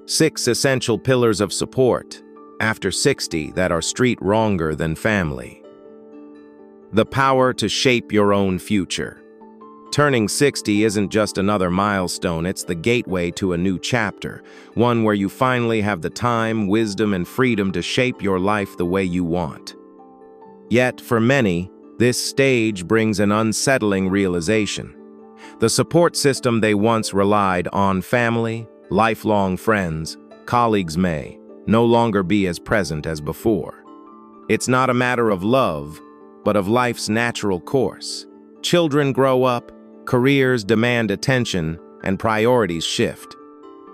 6 essential pillars of support after 60 that are street wronger than family. The power to shape your own future. Turning 60 isn't just another milestone, it's the gateway to a new chapter, one where you finally have the time, wisdom, and freedom to shape your life the way you want. Yet, for many, this stage brings an unsettling realization. The support system they once relied on, family, lifelong friends, colleagues, may no longer be as present as before. It's not a matter of love, but of life's natural course. Children grow up, careers demand attention, and priorities shift.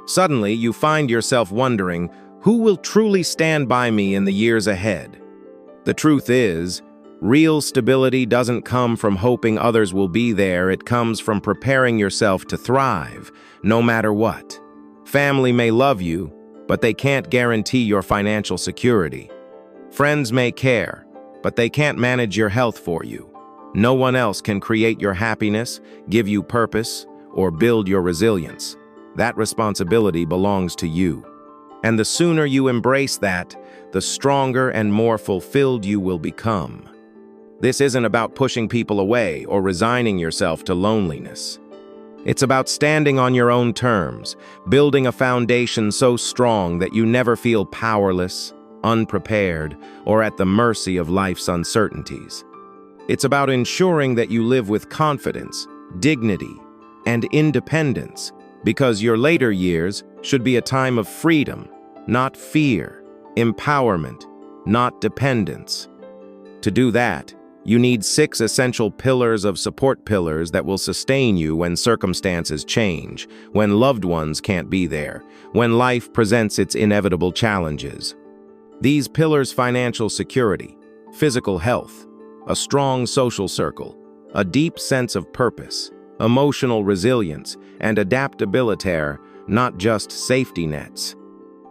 Suddenly, you find yourself wondering, who will truly stand by me in the years ahead? The truth is, real stability doesn't come from hoping others will be there, it comes from preparing yourself to thrive, no matter what. Family may love you, but they can't guarantee your financial security. Friends may care, but they can't manage your health for you. No one else can create your happiness, give you purpose, or build your resilience. That responsibility belongs to you. And the sooner you embrace that, the stronger and more fulfilled you will become. This isn't about pushing people away or resigning yourself to loneliness. It's about standing on your own terms, building a foundation so strong that you never feel powerless, unprepared, or at the mercy of life's uncertainties. It's about ensuring that you live with confidence, dignity, and independence, because your later years should be a time of freedom, not fear, empowerment, not dependence. To do that, you need 6 essential pillars of support pillars that will sustain you when circumstances change, when loved ones can't be there, when life presents its inevitable challenges. These pillars: financial security, physical health, a strong social circle, a deep sense of purpose, emotional resilience, and adaptability, not just safety nets.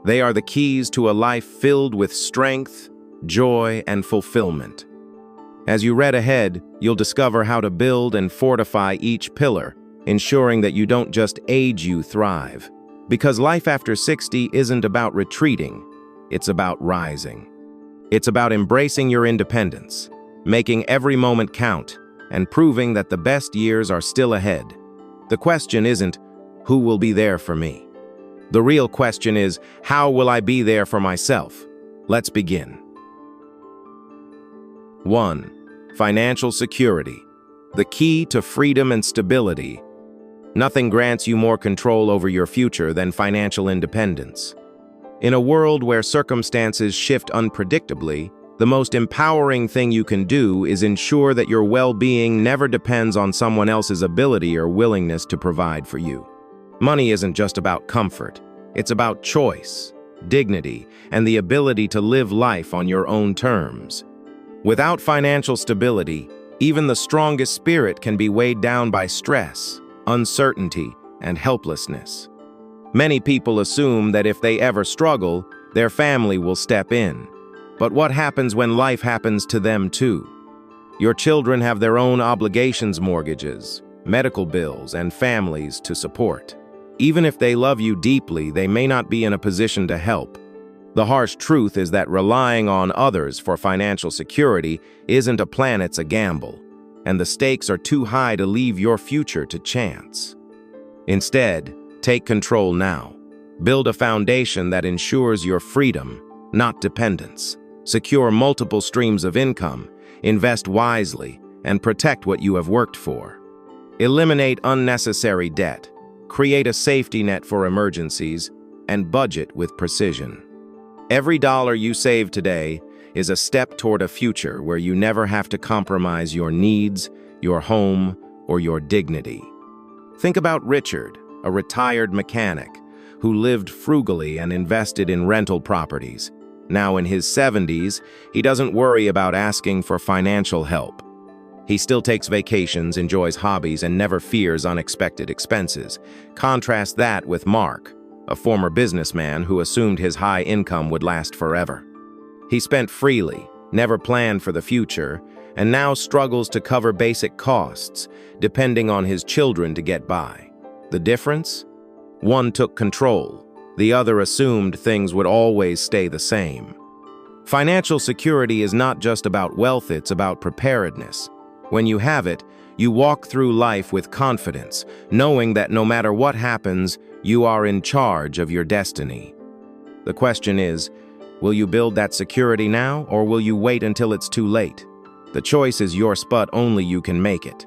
They are the keys to a life filled with strength, joy, and fulfillment. As you read ahead, you'll discover how to build and fortify each pillar, ensuring that you don't just age, you thrive. Because life after 60 isn't about retreating, it's about rising. It's about embracing your independence, making every moment count, and proving that the best years are still ahead. The question isn't, who will be there for me? The real question is, how will I be there for myself? Let's begin. 1. Financial security, the key to freedom and stability. Nothing grants you more control over your future than financial independence. In a world where circumstances shift unpredictably, the most empowering thing you can do is ensure that your well-being never depends on someone else's ability or willingness to provide for you. Money isn't just about comfort, it's about choice, dignity, and the ability to live life on your own terms. Without financial stability, even the strongest spirit can be weighed down by stress, uncertainty, and helplessness. Many people assume that if they ever struggle, their family will step in. But what happens when life happens to them too? Your children have their own obligations, mortgages, medical bills, and families to support. Even if they love you deeply, they may not be in a position to help. The harsh truth is that relying on others for financial security isn't a plan, it's a gamble, and the stakes are too high to leave your future to chance. Instead, take control now. Build a foundation that ensures your freedom, not dependence. Secure multiple streams of income, invest wisely, and protect what you have worked for. Eliminate unnecessary debt, create a safety net for emergencies, and budget with precision. Every dollar you save today is a step toward a future where you never have to compromise your needs, your home, or your dignity. Think about Richard, a retired mechanic who lived frugally and invested in rental properties. Now in his 70s, he doesn't worry about asking for financial help. He still takes vacations, enjoys hobbies, and never fears unexpected expenses. Contrast that with Mark, a former businessman who assumed his high income would last forever. He spent freely, never planned for the future, and now struggles to cover basic costs, depending on his children to get by. The difference? One took control, The other assumed things would always stay the same. Financial security is not just about wealth, it's about preparedness. When you have it, you walk through life with confidence, knowing that no matter what happens, you are in charge of your destiny. The question is, will you build that security now, or will you wait until it's too late? The choice is yours, but only you can make it.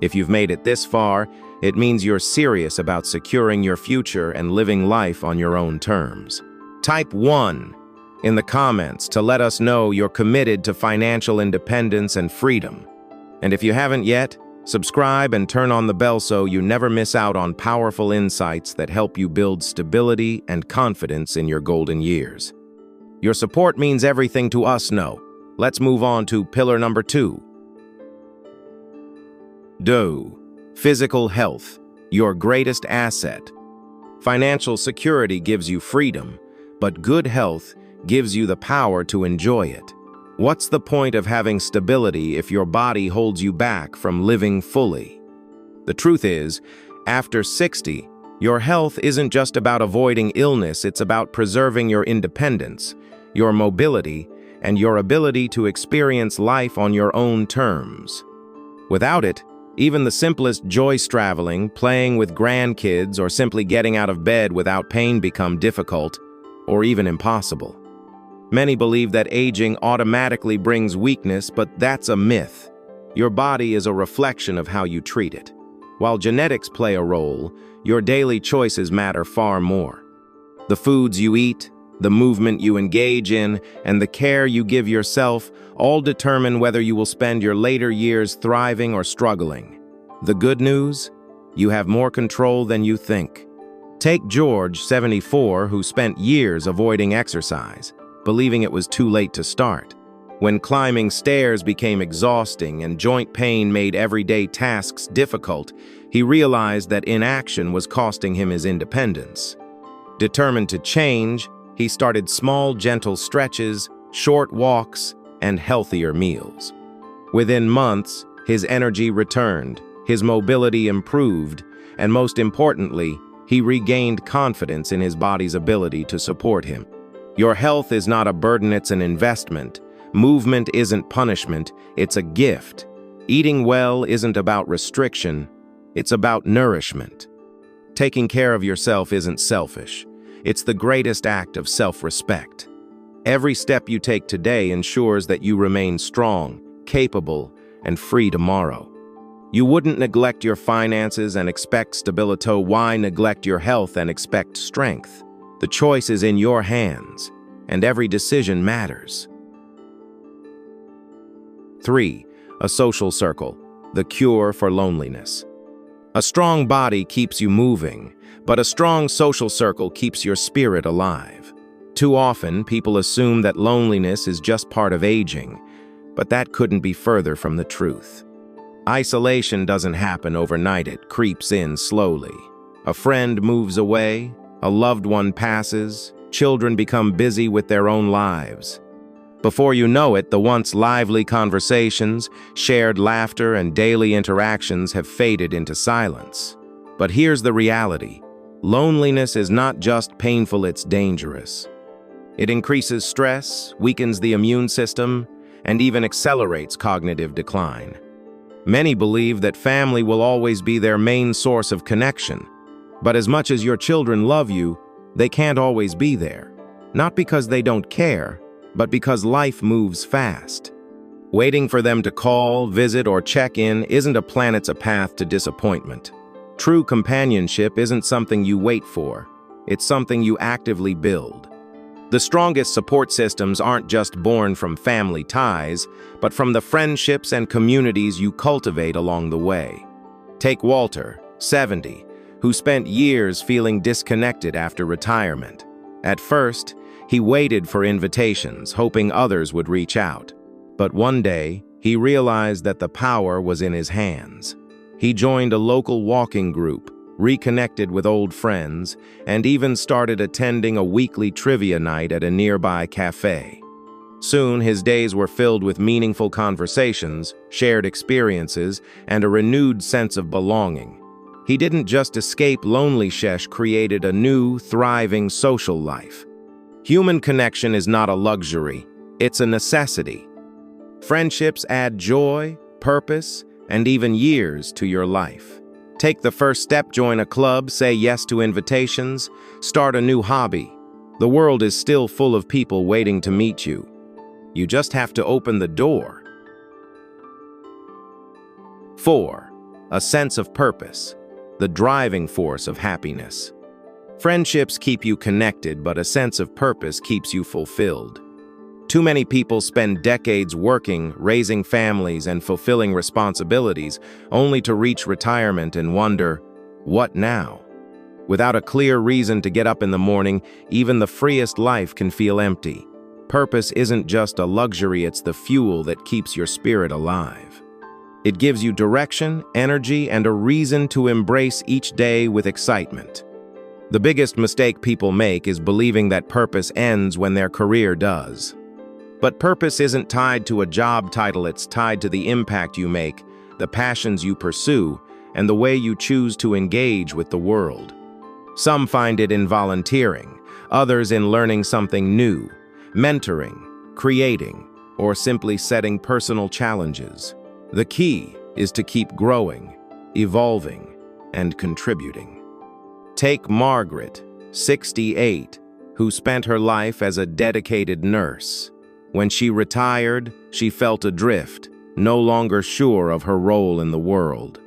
If you've made it this far, it means you're serious about securing your future and living life on your own terms. Type 1 in the comments to let us know you're committed to financial independence and freedom. And if you haven't yet, subscribe and turn on the bell so you never miss out on powerful insights that help you build stability and confidence in your golden years. Your support means everything to us. Let's move on to pillar number 2. Physical health, your greatest asset. Financial security gives you freedom, but good health gives you the power to enjoy it. What's the point of having stability if your body holds you back from living fully? The truth is, after 60, your health isn't just about avoiding illness, it's about preserving your independence, your mobility, and your ability to experience life on your own terms. Without it, even the simplest joys, traveling, playing with grandkids, or simply getting out of bed without pain become difficult or even impossible. Many believe that aging automatically brings weakness, but that's a myth. Your body is a reflection of how you treat it. While genetics play a role, your daily choices matter far more. The foods you eat, the movement you engage in, and the care you give yourself all determine whether you will spend your later years thriving or struggling. The good news? You have more control than you think. Take George, 74, who spent years avoiding exercise, believing it was too late to start. When climbing stairs became exhausting and joint pain made everyday tasks difficult, he realized that inaction was costing him his independence. Determined to change, he started small, gentle stretches, short walks, and healthier meals. Within months, his energy returned, his mobility improved, and most importantly, he regained confidence in his body's ability to support him. Your health is not a burden, it's an investment. Movement isn't punishment, it's a gift. Eating well isn't about restriction, it's about nourishment. Taking care of yourself isn't selfish, it's the greatest act of self-respect. Every step you take today ensures that you remain strong, capable, and free tomorrow. You wouldn't neglect your finances and expect stability. Why neglect your health and expect strength? The choice is in your hands, and every decision matters. 3. A social circle, the cure for loneliness. A strong body keeps you moving, but a strong social circle keeps your spirit alive. Too often, people assume that loneliness is just part of aging, but that couldn't be further from the truth. Isolation doesn't happen overnight, it creeps in slowly. A friend moves away, a loved one passes, children become busy with their own lives. Before you know it, the once lively conversations, shared laughter, and daily interactions have faded into silence. But here's the reality. Loneliness is not just painful, it's dangerous. It increases stress, weakens the immune system, and even accelerates cognitive decline. Many believe that family will always be their main source of connection. But as much as your children love you, they can't always be there. Not because they don't care, but because life moves fast. Waiting for them to call, visit, or check in isn't a plan, it's a path to disappointment. True companionship isn't something you wait for, it's something you actively build. The strongest support systems aren't just born from family ties, but from the friendships and communities you cultivate along the way. Take Walter, 70, who spent years feeling disconnected after retirement. At first, he waited for invitations, hoping others would reach out. But one day, he realized that the power was in his hands. He joined a local walking group, reconnected with old friends, and even started attending a weekly trivia night at a nearby cafe. Soon, his days were filled with meaningful conversations, shared experiences, and a renewed sense of belonging. He didn't just escape lonely. Shesh created a new, thriving social life. Human connection is not a luxury, it's a necessity. Friendships add joy, purpose, and even years to your life. Take the first step, join a club, say yes to invitations, start a new hobby. The world is still full of people waiting to meet you. You just have to open the door. 4. A sense of purpose, the driving force of happiness. Friendships keep you connected, but a sense of purpose keeps you fulfilled. Too many people spend decades working, raising families, and fulfilling responsibilities, only to reach retirement and wonder, what now? Without a clear reason to get up in the morning, even the freest life can feel empty. Purpose isn't just a luxury, it's the fuel that keeps your spirit alive. It gives you direction, energy, and a reason to embrace each day with excitement. The biggest mistake people make is believing that purpose ends when their career does. But purpose isn't tied to a job title, it's tied to the impact you make, the passions you pursue, and the way you choose to engage with the world. Some find it in volunteering, others in learning something new, mentoring, creating, or simply setting personal challenges. The key is to keep growing, evolving, and contributing. Take Margaret, 68, who spent her life as a dedicated nurse. When she retired, she felt adrift, no longer sure of her role in the world.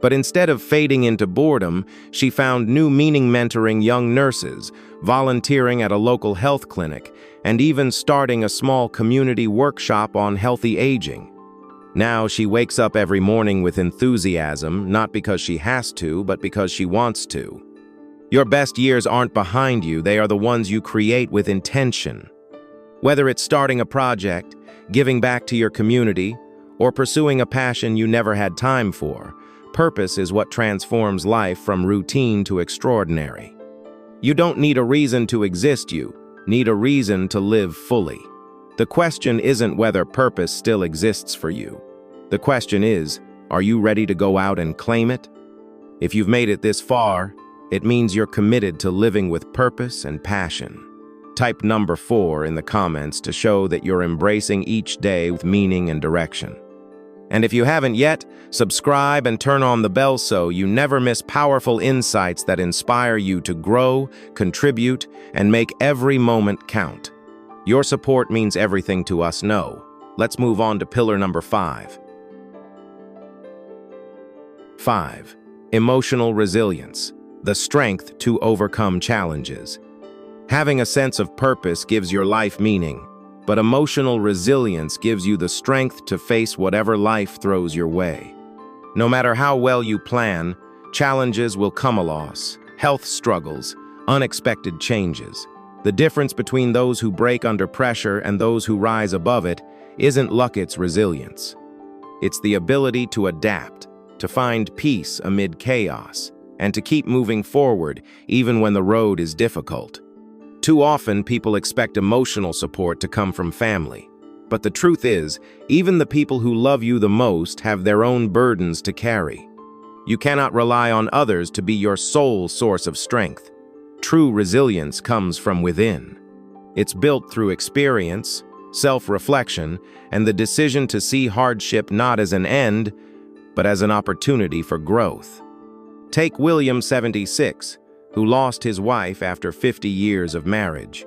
But instead of fading into boredom, she found new meaning mentoring young nurses, volunteering at a local health clinic, and even starting a small community workshop on healthy aging. Now she wakes up every morning with enthusiasm, not because she has to, but because she wants to. Your best years aren't behind you, they are the ones you create with intention. Whether it's starting a project, giving back to your community, or pursuing a passion you never had time for, purpose is what transforms life from routine to extraordinary. You don't need a reason to exist, you need a reason to live fully. The question isn't whether purpose still exists for you. The question is, are you ready to go out and claim it? If you've made it this far, it means you're committed to living with purpose and passion. Type number 4 in the comments to show that you're embracing each day with meaning and direction. And if you haven't yet, subscribe and turn on the bell so you never miss powerful insights that inspire you to grow, contribute, and make every moment count. Your support means everything to us. Let's move on to pillar number 5. 5. Emotional resilience, the strength to overcome challenges. Having a sense of purpose gives your life meaning, but emotional resilience gives you the strength to face whatever life throws your way. No matter how well you plan, challenges will come along, health struggles, unexpected changes. The difference between those who break under pressure and those who rise above it isn't luck, it's resilience. It's the ability to adapt, to find peace amid chaos, and to keep moving forward even when the road is difficult. Too often, people expect emotional support to come from family. But the truth is, even the people who love you the most have their own burdens to carry. You cannot rely on others to be your sole source of strength. True resilience comes from within. It's built through experience, self-reflection, and the decision to see hardship not as an end, but as an opportunity for growth. Take William, 76, who lost his wife after 50 years of marriage.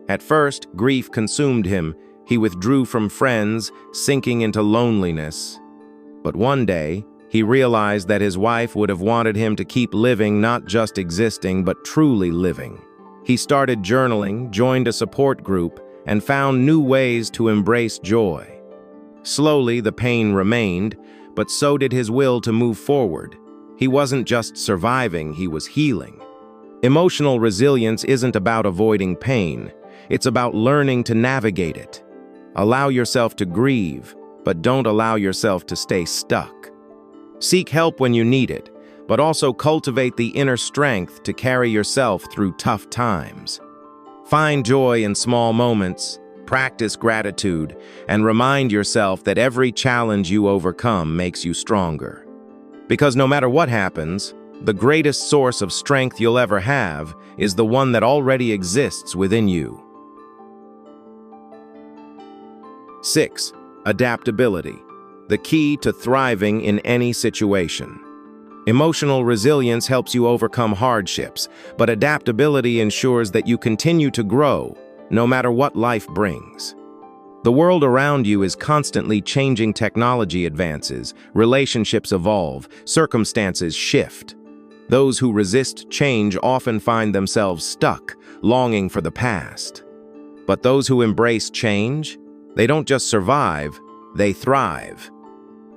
At first, grief consumed him. He withdrew from friends, sinking into loneliness. But one day, he realized that his wife would have wanted him to keep living, not just existing, but truly living. He started journaling, joined a support group, and found new ways to embrace joy. Slowly, the pain remained, but so did his will to move forward. He wasn't just surviving, he was healing. Emotional resilience isn't about avoiding pain. It's about learning to navigate it. Allow yourself to grieve, but don't allow yourself to stay stuck. Seek help when you need it, but also cultivate the inner strength to carry yourself through tough times. Find joy in small moments, practice gratitude, and remind yourself that every challenge you overcome makes you stronger. Because no matter what happens, The greatest source of strength you'll ever have is the one that already exists within you. 6. Adaptability, the key to thriving in any situation. Emotional resilience helps you overcome hardships, but adaptability ensures that you continue to grow, no matter what life brings. The world around you is constantly changing. Technology advances, relationships evolve, circumstances shift. Those who resist change often find themselves stuck, longing for the past. But those who embrace change, they don't just survive, they thrive.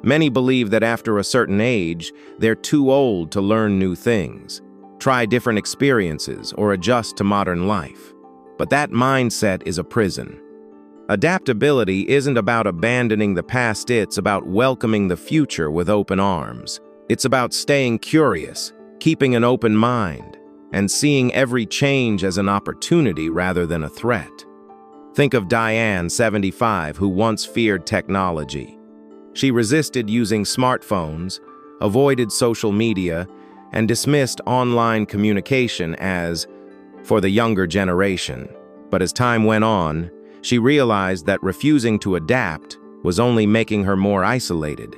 Many believe that after a certain age, they're too old to learn new things, try different experiences, or adjust to modern life. But that mindset is a prison. Adaptability isn't about abandoning the past, it's about welcoming the future with open arms. It's about staying curious, keeping an open mind, and seeing every change as an opportunity rather than a threat. Think of Diane, 75, who once feared technology. She resisted using smartphones, avoided social media, and dismissed online communication as for the younger generation. But as time went on, she realized that refusing to adapt was only making her more isolated.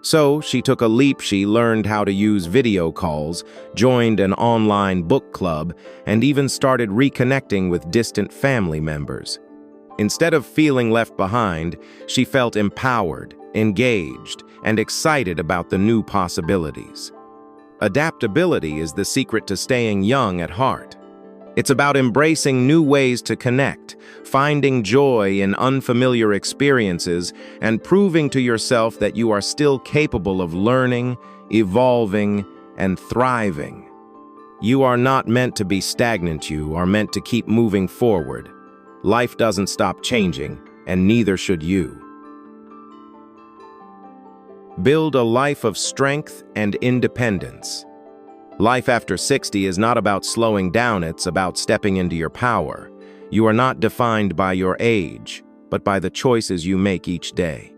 So she took a leap. She learned how to use video calls, joined an online book club, and even started reconnecting with distant family members. Instead of feeling left behind, she felt empowered, engaged, and excited about the new possibilities. Adaptability is the secret to staying young at heart. It's about embracing new ways to connect, finding joy in unfamiliar experiences, and proving to yourself that you are still capable of learning, evolving, and thriving. You are not meant to be stagnant. You are meant to keep moving forward. Life doesn't stop changing, and neither should you. Build a life of strength and independence. Life after 60 is not about slowing down, it's about stepping into your power. You are not defined by your age, but by the choices you make each day.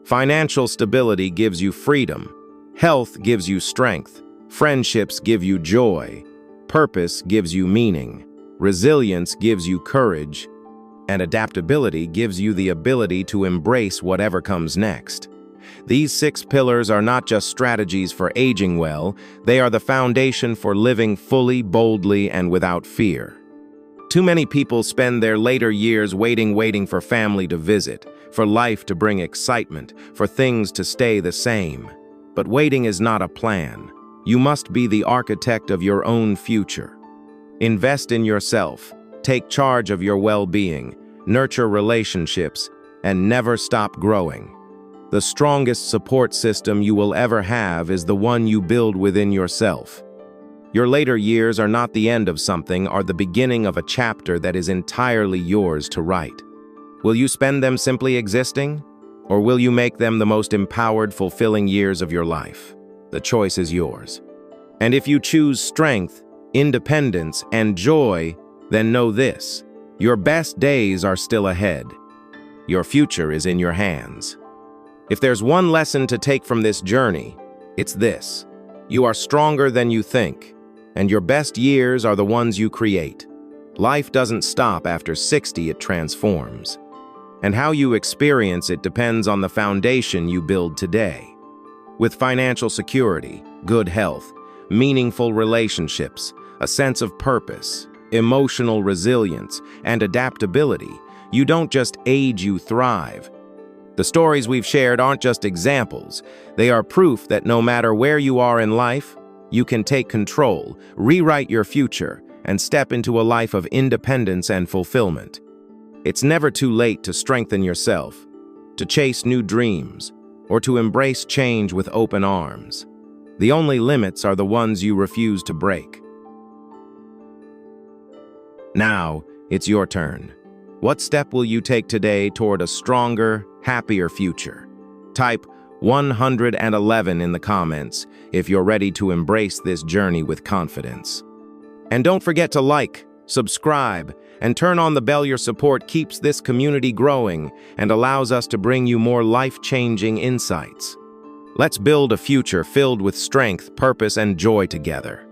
Financial stability gives you freedom. Health gives you strength. Friendships give you joy. Purpose gives you meaning. Resilience gives you courage. And adaptability gives you the ability to embrace whatever comes next. These 6 pillars are not just strategies for aging well, they are the foundation for living fully, boldly, and without fear. Too many people spend their later years waiting for family to visit, for life to bring excitement, for things to stay the same. But waiting is not a plan. You must be the architect of your own future. Invest in yourself, take charge of your well-being, nurture relationships, and never stop growing. The strongest support system you will ever have is the one you build within yourself. Your later years are not the end of something, are the beginning of a chapter that is entirely yours to write. Will you spend them simply existing? Or will you make them the most empowered, fulfilling years of your life? The choice is yours. And if you choose strength, independence, and joy, then know this: your best days are still ahead. Your future is in your hands. If there's one lesson to take from this journey, it's this: you are stronger than you think, and your best years are the ones you create. Life doesn't stop after 60, it transforms. And how you experience it depends on the foundation you build today. With financial security, good health, meaningful relationships, a sense of purpose, emotional resilience, and adaptability, you don't just age, you thrive. The stories we've shared aren't just examples. They are proof that no matter where you are in life, you can take control, rewrite your future, and step into a life of independence and fulfillment. It's never too late to strengthen yourself, to chase new dreams, or to embrace change with open arms. The only limits are the ones you refuse to break. Now, it's your turn. What step will you take today toward a stronger, happier future? Type 111 in the comments if you're ready to embrace this journey with confidence. And don't forget to like, subscribe, and turn on the bell. Your support keeps this community growing and allows us to bring you more life-changing insights. Let's build a future filled with strength, purpose, and joy together.